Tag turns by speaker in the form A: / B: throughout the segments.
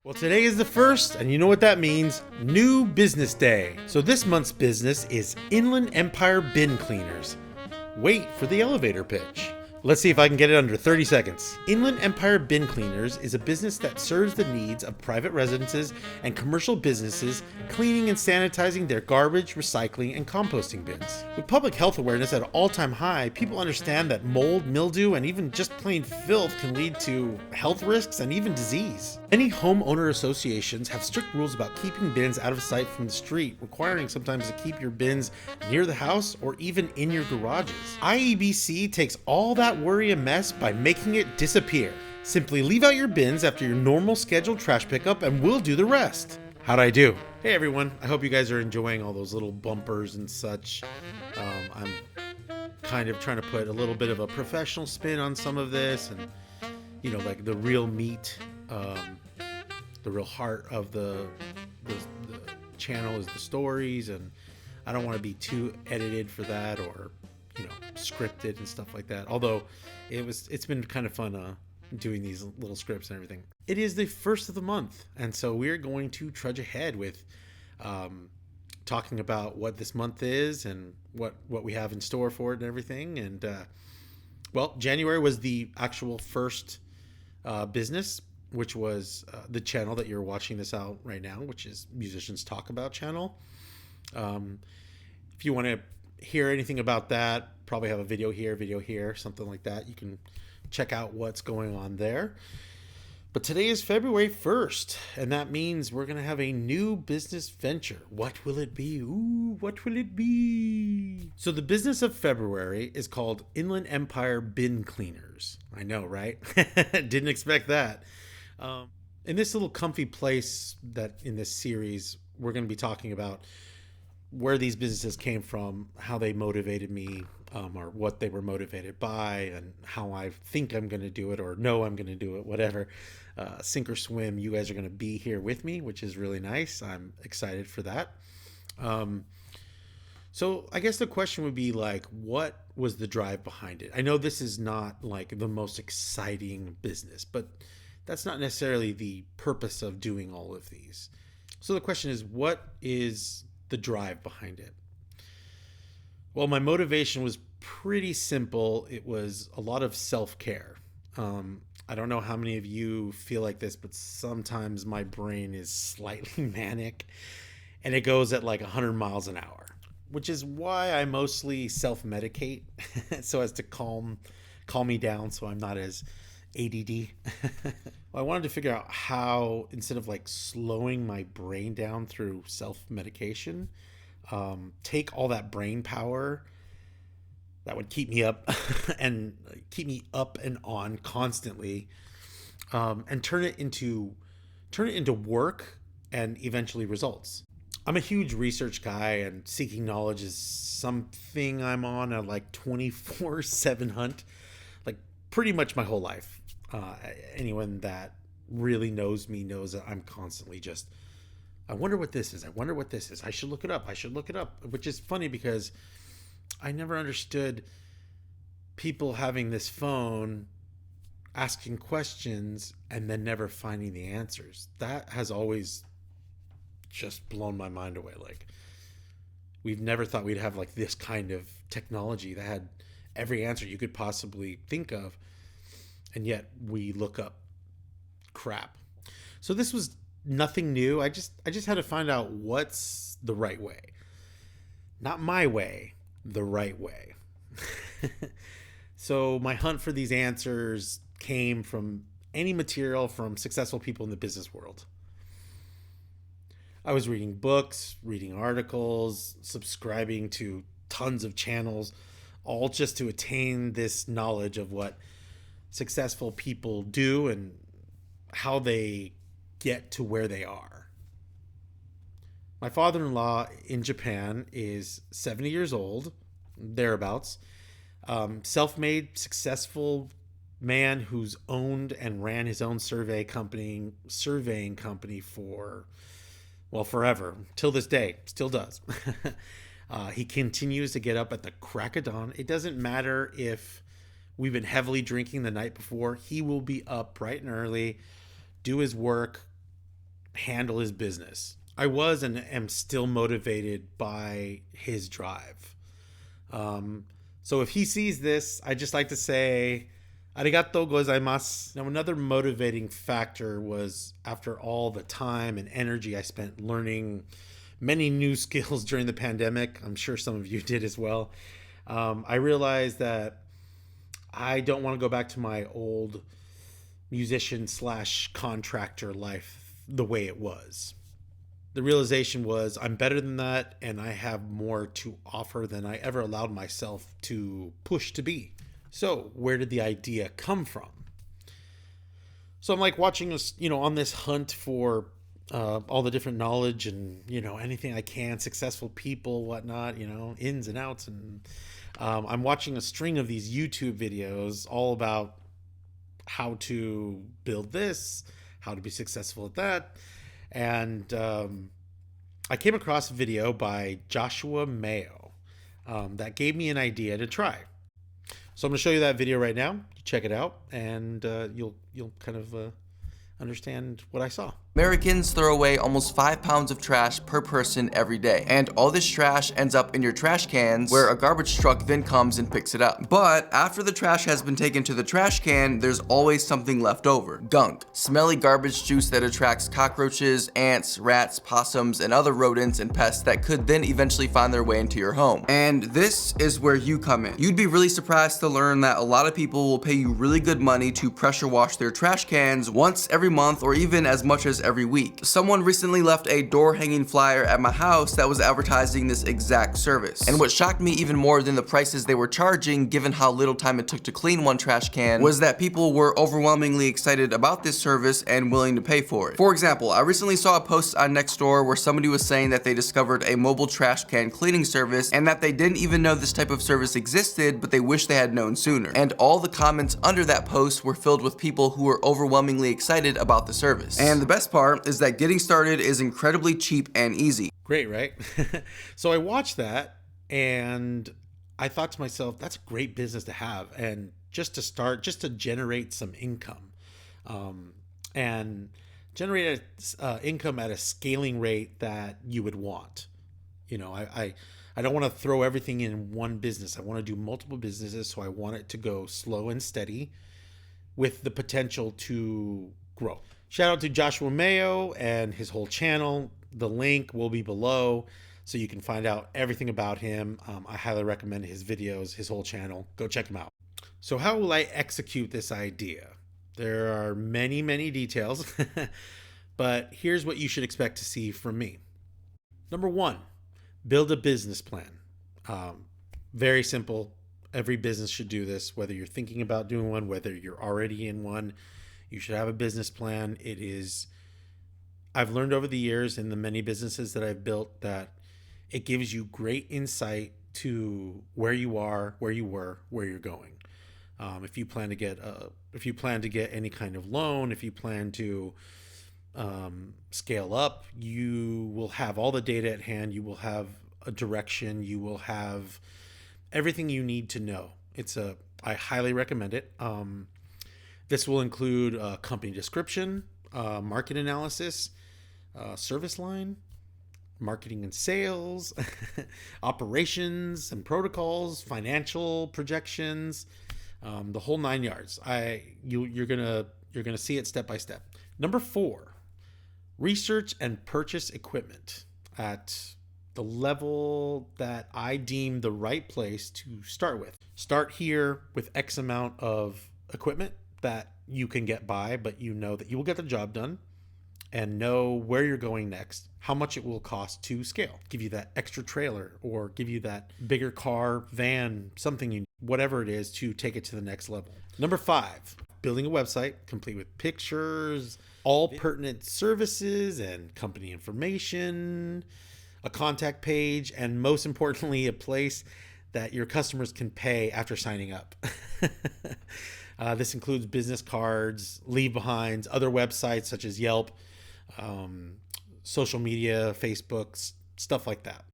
A: Well, today is the first, and you know what that means? New business day. So this month's business is Inland Empire Bin Cleaners. Wait for the elevator pitch. Let's see if I can get it under 30 seconds. Inland Empire Bin Cleaners is a business that serves the needs of private residences and commercial businesses cleaning and sanitizing their garbage, recycling, and composting bins. With public health awareness at an all-time high, people understand that mold, mildew, and even just plain filth can lead to health risks and even disease. Many homeowner associations have strict rules about keeping bins out of sight from the street, requiring sometimes to keep your bins near the house or even in your garages. IEBC takes all that worry and mess by making it disappear. Simply leave out your bins after your normal scheduled trash pickup and we'll do the rest. How'd I do? Hey everyone, I hope you guys are enjoying all those little bumpers and such. I'm kind of trying to put a little bit of a professional spin on some of this, and like the real meat, the real heart of the channel is the stories, and I don't want to be too edited for that or scripted and stuff like that. Although it's been kind of fun doing these little scripts and everything. It is the first of the month, and so we're going to trudge ahead with talking about what this month is and what we have in store for it and everything. And January was the actual first business, which was the channel that you're watching this out right now, which is Musicians Talk About channel. If you want to hear anything about that, probably have a video here, something like that. You can check out what's going on there. But today is February 1st, and that means we're going to have a new business venture. What will it be? Ooh, what will it be? So the business of February is called Inland Empire Bin Cleaners. I know, right? Didn't expect that. In this little comfy place that in this series, we're going to be talking about where these businesses came from, how they motivated me, or what they were motivated by, and how I think I'm going to do it or know I'm going to do it, whatever. Sink or swim, you guys are going to be here with me, which is really nice. I'm excited for that. So I guess the question would be like, what was the drive behind it? I know this is not like the most exciting business, but that's not necessarily the purpose of doing all of these. So the question is, what is the drive behind it? Well, my motivation was pretty simple. It was a lot of self-care. I don't know how many of you feel like this, but sometimes my brain is slightly manic and it goes at like 100 miles an hour, which is why I mostly self-medicate so as to calm me down so I'm not as ADD. I wanted to figure out how, instead of like slowing my brain down through self-medication, take all that brain power that would keep me up and keep me up and on constantly, and turn it into work and eventually results. I'm a huge research guy, and seeking knowledge is something I'm on a like 24/7 hunt, like pretty much my whole life. Anyone that really knows me knows that I'm constantly just, I wonder what this is. I should look it up. Which is funny because I never understood people having this phone, asking questions, and then never finding the answers. That has always just blown my mind away. Like, we've never thought we'd have like this kind of technology that had every answer you could possibly think of, and yet we look up crap. So this was nothing new. I just had to find out what's the right way. Not my way, the right way. So my hunt for these answers came from any material from successful people in the business world. I was reading books, reading articles, subscribing to tons of channels, all just to attain this knowledge of what successful people do and how they get to where they are. My father-in-law in Japan is 70 years old, thereabouts. Self-made, successful man who's owned and ran his own surveying company for, well, forever, till this day, still does. He continues to get up at the crack of dawn. It doesn't matter if we've been heavily drinking the night before. He will be up bright and early, do his work, handle his business. I was and am still motivated by his drive. So if he sees this, I just like to say, arigato gozaimasu. Now, another motivating factor was after all the time and energy I spent learning many new skills during the pandemic, I'm sure some of you did as well. I realized that I don't want to go back to my old musician / contractor life the way it was. The realization was I'm better than that, and I have more to offer than I ever allowed myself to push to be. So where did the idea come from? So I'm like watching us, on this hunt for all the different knowledge and, anything I can, successful people, whatnot, ins and outs. And I'm watching a string of these YouTube videos all about how to build this, how to be successful at that. And I came across a video by Joshua Mayo that gave me an idea to try. So I'm going to show you that video right now. You check it out, and you'll kind of understand what I saw.
B: Americans throw away almost 5 pounds of trash per person every day, and all this trash ends up in your trash cans, where a garbage truck then comes and picks it up. But after the trash has been taken to the trash can, there's always something left over. Gunk. Smelly garbage juice that attracts cockroaches, ants, rats, possums, and other rodents and pests that could then eventually find their way into your home. And this is where you come in. You'd be really surprised to learn that a lot of people will pay you really good money to pressure wash their trash cans once every month, or even as much as every week. Someone recently left a door hanging flyer at my house that was advertising this exact service. And what shocked me even more than the prices they were charging, given how little time it took to clean one trash can, was that people were overwhelmingly excited about this service and willing to pay for it. For example, I recently saw a post on Nextdoor where somebody was saying that they discovered a mobile trash can cleaning service and that they didn't even know this type of service existed, but they wish they had known sooner. And all the comments under that post were filled with people who were overwhelmingly excited about the service. And the best part is that getting started is incredibly cheap and easy.
A: Great, right? So I watched that and I thought to myself, that's a great business to have. And just to start, just to generate some income, and generate income at a scaling rate that you would want. I don't want to throw everything in one business. I want to do multiple businesses. So I want it to go slow and steady with the potential to grow. Shout out to Joshua Mayo and his whole channel. The link will be below so you can find out everything about him. I highly recommend his videos, his whole channel. Go check him out. So how will I execute this idea? There are many, many details, but here's what you should expect to see from me. Number 1, build a business plan. Very simple. Every business should do this, whether you're thinking about doing one, whether you're already in one. You should have a business plan. I've learned over the years in the many businesses that I've built that it gives you great insight to where you are, where you were, where you're going. If you plan to get any kind of loan, if you plan to scale up, you will have all the data at hand. You will have a direction. You will have everything you need to know. I highly recommend it. This will include a company description, market analysis, service line, marketing and sales, operations and protocols, financial projections, the whole 9 yards. You're gonna see it step by step. Number 4, research and purchase equipment at the level that I deem the right place to start with. Start here with X amount of equipment that you can get by, but you know that you will get the job done, and know where you're going next, how much it will cost to scale. Give you that extra trailer or give you that bigger car, van, something, whatever it is to take it to the next level. Number 5, building a website complete with pictures, all pertinent services and company information, a contact page, and most importantly, a place that your customers can pay after signing up. This includes business cards, leave behinds, other websites such as Yelp, social media, Facebook, stuff like that.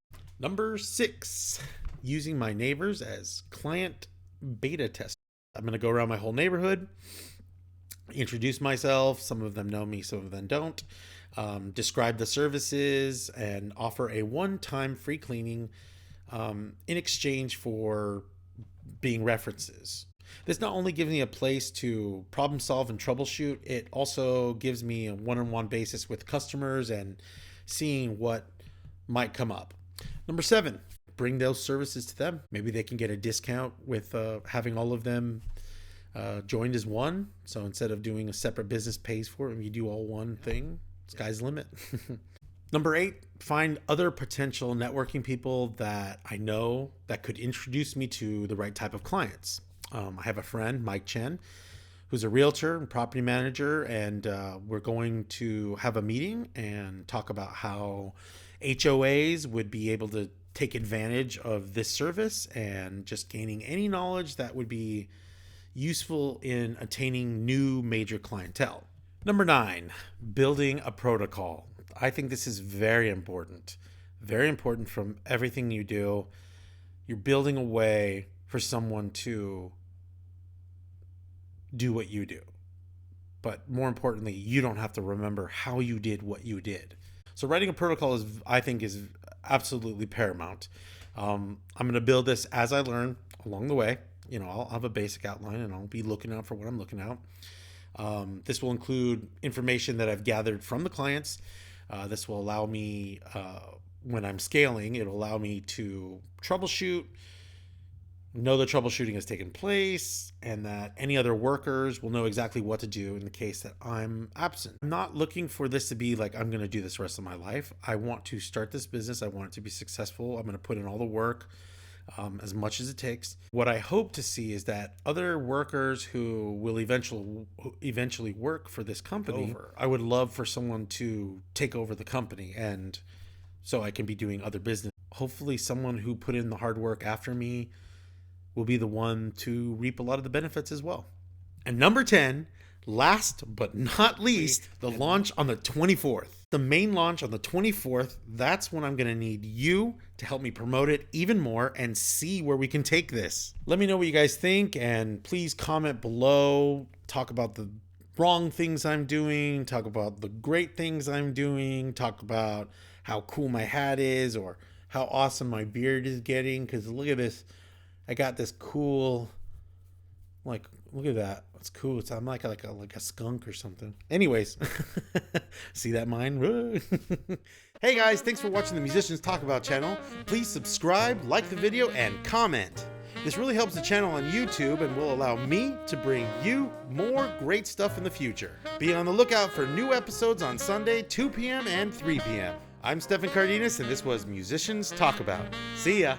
A: Number 6, using my neighbors as client beta testers. I'm going to go around my whole neighborhood, introduce myself. Some of them know me, some of them don't. describe the services, and offer a one-time free cleaning in exchange for being references. This not only gives me a place to problem solve and troubleshoot, it also gives me a one-on-one basis with customers and seeing what might come up. Number 7, bring those services to them. Maybe they can get a discount with having all of them joined as one. So instead of doing a separate business pays for it, you do all one thing. Sky's the limit. Number 8, find other potential networking people that I know that could introduce me to the right type of clients. I have a friend, Mike Chen, who's a realtor and property manager, and we're going to have a meeting and talk about how HOAs would be able to take advantage of this service and just gaining any knowledge that would be useful in attaining new major clientele. Number 9, building a protocol. I think this is very important from everything you do. You're building a way for someone to do what you do. But more importantly, you don't have to remember how you did what you did. So writing a protocol I think is absolutely paramount. I'm going to build this as I learn along the way. I'll have a basic outline and I'll be looking out for what I'm looking out. This will include information that I've gathered from the clients. This will allow me, when I'm scaling, it'll allow me to troubleshoot, know the troubleshooting has taken place, and that any other workers will know exactly what to do in the case that I'm absent. I'm not looking for this to be like, I'm going to do this the rest of my life. I want to start this business. I want it to be successful. I'm going to put in all the work, as much as it takes. What I hope to see is that other workers who will eventually work for this company, I would love for someone to take over the company, and so I can be doing other business. Hopefully someone who put in the hard work after me will be the one to reap a lot of the benefits as well. And number 10, last but not least, the launch on the 24th. The main launch on the 24th, that's when I'm going to need you to help me promote it even more and see where we can take this. Let me know what you guys think, and please comment below. Talk about the wrong things I'm doing, talk about the great things I'm doing, talk about how cool my hat is or how awesome my beard is getting, because look at this. I got this cool, look at that. It's cool. I'm like a skunk or something. Anyways, see that mine? Hey guys, thanks for watching the Musicians Talk About channel. Please subscribe, like the video, and comment. This really helps the channel on YouTube and will allow me to bring you more great stuff in the future. Be on the lookout for new episodes on Sunday, 2 p.m. and 3 p.m. I'm Stephan Cardenas, and this was Musicians Talk About. See ya.